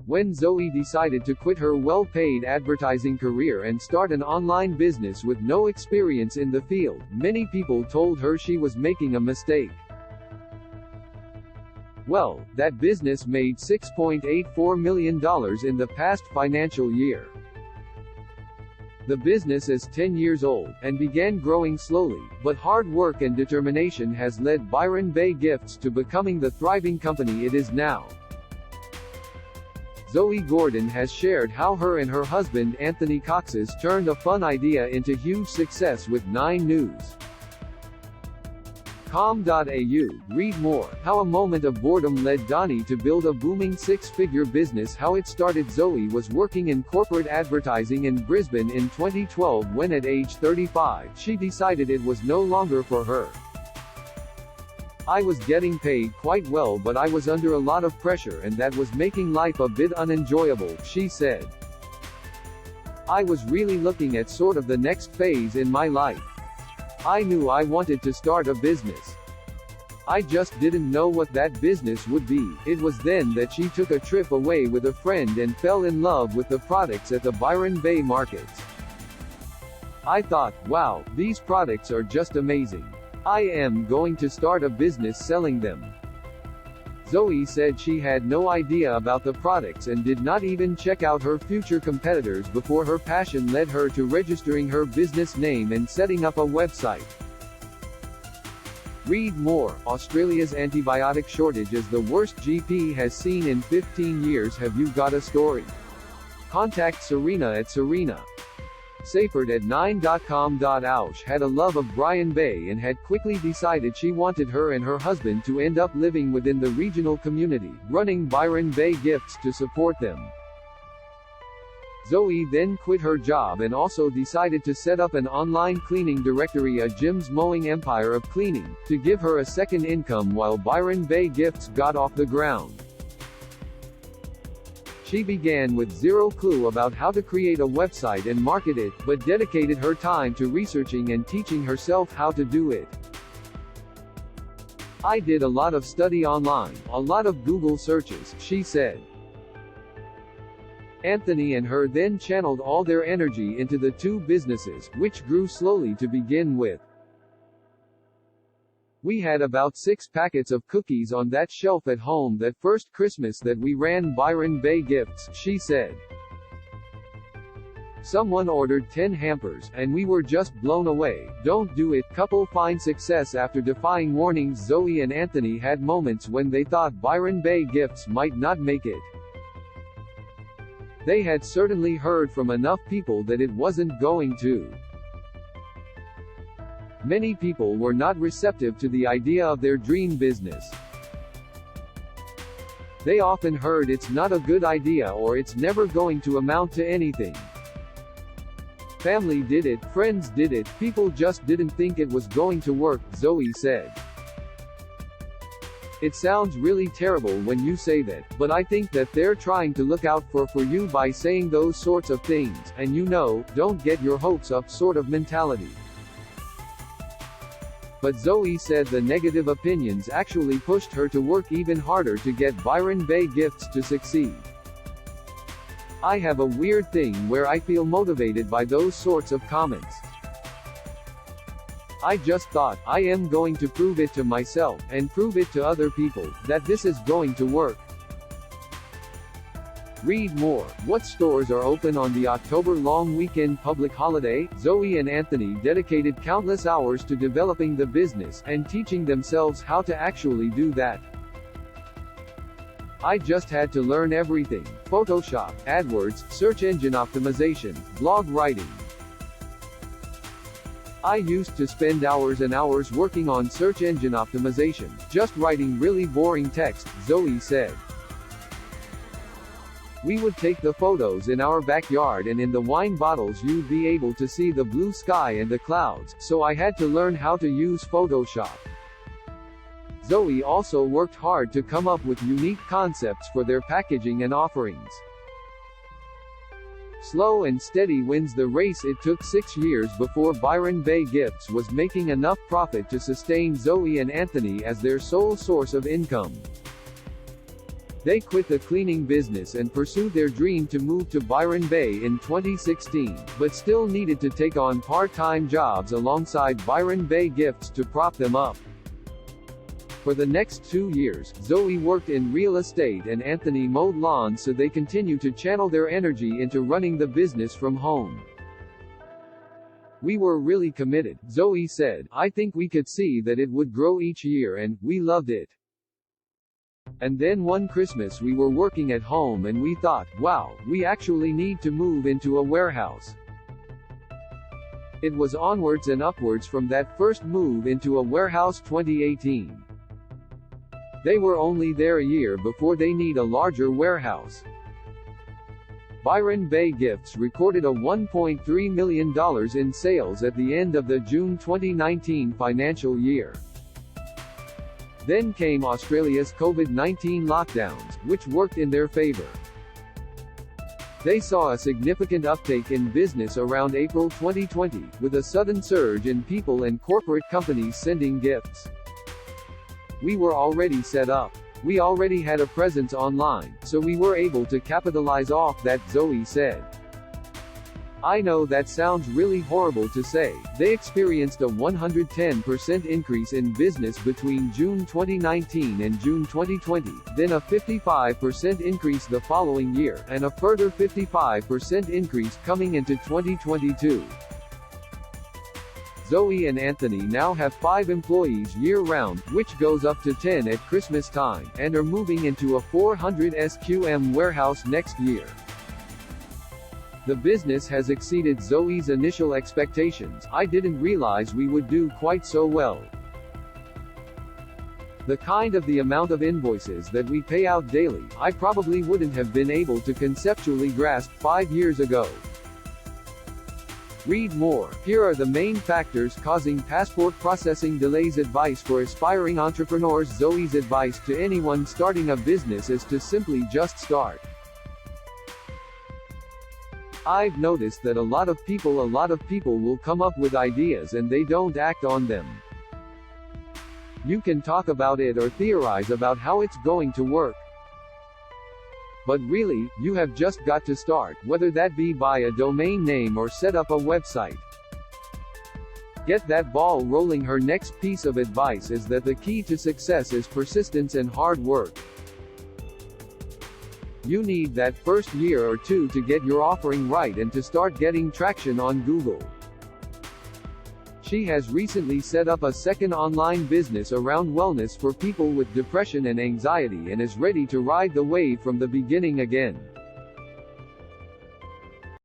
when Zoe decided to quit her well-paid advertising career and start an online business with no experience in the field, many people told her she was making a mistake. Well, that business made $6.84 million in the past financial year. The business is 10 years old, and began growing slowly, but hard work and determination has led Byron Bay Gifts to becoming the thriving company it is now. Zoe Gordon has shared how her and her husband Anthony Cox turned a fun idea into huge success with 9 News. .com.au. Read more. How a moment of boredom led Donnie to build a booming 6-figure business. How it started. Zoe was working in corporate advertising in Brisbane in 2012 when at age 35, she decided it was no longer for her. I was getting paid quite well, but I was under a lot of pressure and that was making life a bit unenjoyable, she said. I was really looking at sort of the next phase in my life. I knew I wanted to start a business. I just didn't know what that business would be. It was then that she took a trip away with a friend and fell in love with the products at the Byron Bay markets. I thought, wow, these products are just amazing. I am going to start a business selling them. Zoe said she had no idea about the products and did not even check out her future competitors before her passion led her to registering her business name and setting up a website. Read more. Australia's antibiotic shortage is the worst GP has seen in 15 years. Have you got a story? Contact Serena at Serena. Seyfert at 9.com.au had a love of Byron Bay and had quickly decided she wanted her and her husband to end up living within the regional community, running Byron Bay Gifts to support them. Zoe then quit her job and also decided to set up an online cleaning directory, a Jim's Mowing Empire of Cleaning, to give her a second income while Byron Bay Gifts got off the ground. She began with zero clue about how to create a website and market it, but dedicated her time to researching and teaching herself how to do it. I did a lot of study online, a lot of Google searches, she said. Anthony and her then channeled all their energy into the 2 businesses, which grew slowly to begin with. We had about 6 packets of cookies on that shelf at home that first Christmas that we ran Byron Bay Gifts, she said. Someone ordered 10 hampers, and we were just blown away. Don't do it. Couple find success after defying warnings. Zoe and Anthony had moments when they thought Byron Bay Gifts might not make it. They had certainly heard from enough people that it wasn't going to. Many people were not receptive to the idea of their dream business. They often heard it's not a good idea or it's never going to amount to anything. Family did it, friends did it, people just didn't think it was going to work, Zoe said. It sounds really terrible when you say that, but I think that they're trying to look out for you by saying those sorts of things, and don't get your hopes up sort of mentality. But Zoe said the negative opinions actually pushed her to work even harder to get Byron Bay Gifts to succeed. I have a weird thing where I feel motivated by those sorts of comments. I just thought, I am going to prove it to myself, and prove it to other people, that this is going to work. Read more. What stores are open on the October long weekend public holiday? Zoe and Anthony dedicated countless hours to developing the business, and teaching themselves how to actually do that. I just had to learn everything. Photoshop, AdWords, search engine optimization, blog writing. I used to spend hours and hours working on search engine optimization, just writing really boring text, Zoe said. We would take the photos in our backyard and in the wine bottles you'd be able to see the blue sky and the clouds, so I had to learn how to use Photoshop. Zoe also worked hard to come up with unique concepts for their packaging and offerings. Slow and steady wins the race. It took 6 years before Byron Bay Gifts was making enough profit to sustain Zoe and Anthony as their sole source of income. They quit the cleaning business and pursued their dream to move to Byron Bay in 2016, but still needed to take on part-time jobs alongside Byron Bay Gifts to prop them up. For the next 2 years, Zoe worked in real estate and Anthony mowed lawns so they continue to channel their energy into running the business from home. "We were really committed," Zoe said. "I think we could see that it would grow each year and we loved it. And then one Christmas we were working at home and we thought, wow, we actually need to move into a warehouse." It was onwards and upwards from that first move into a warehouse 2018. They were only there a year before they need a larger warehouse. Byron Bay Gifts recorded a $1.3 million in sales at the end of the June 2019 financial year. Then came Australia's COVID-19 lockdowns, which worked in their favor. They saw a significant uptake in business around April 2020, with a sudden surge in people and corporate companies sending gifts. "We were already set up. We already had a presence online, so we were able to capitalize off that," Zoe said. "I know that sounds really horrible to say. They experienced a 110% increase in business between June 2019 and June 2020, then a 55% increase the following year, and a further 55% increase coming into 2022. Zoe and Anthony now have 5 employees year-round, which goes up to 10 at Christmas time, and are moving into a 400 sqm warehouse next year. The business has exceeded Zoe's initial expectations. I didn't realize we would do quite so well. The amount of invoices that we pay out daily, I probably wouldn't have been able to conceptually grasp 5 years ago." Read more. Here are the main factors causing passport processing delays. Advice for aspiring entrepreneurs. Zoe's advice to anyone starting a business is to simply just start. "I've noticed that a lot of people will come up with ideas and they don't act on them. You can talk about it or theorize about how it's going to work. But really, you have just got to start, whether that be buy a domain name or set up a website. Get that ball rolling." Her next piece of advice is that the key to success is persistence and hard work. You need that first year or 2 to get your offering right and to start getting traction on Google. She has recently set up a second online business around wellness for people with depression and anxiety and is ready to ride the wave from the beginning again.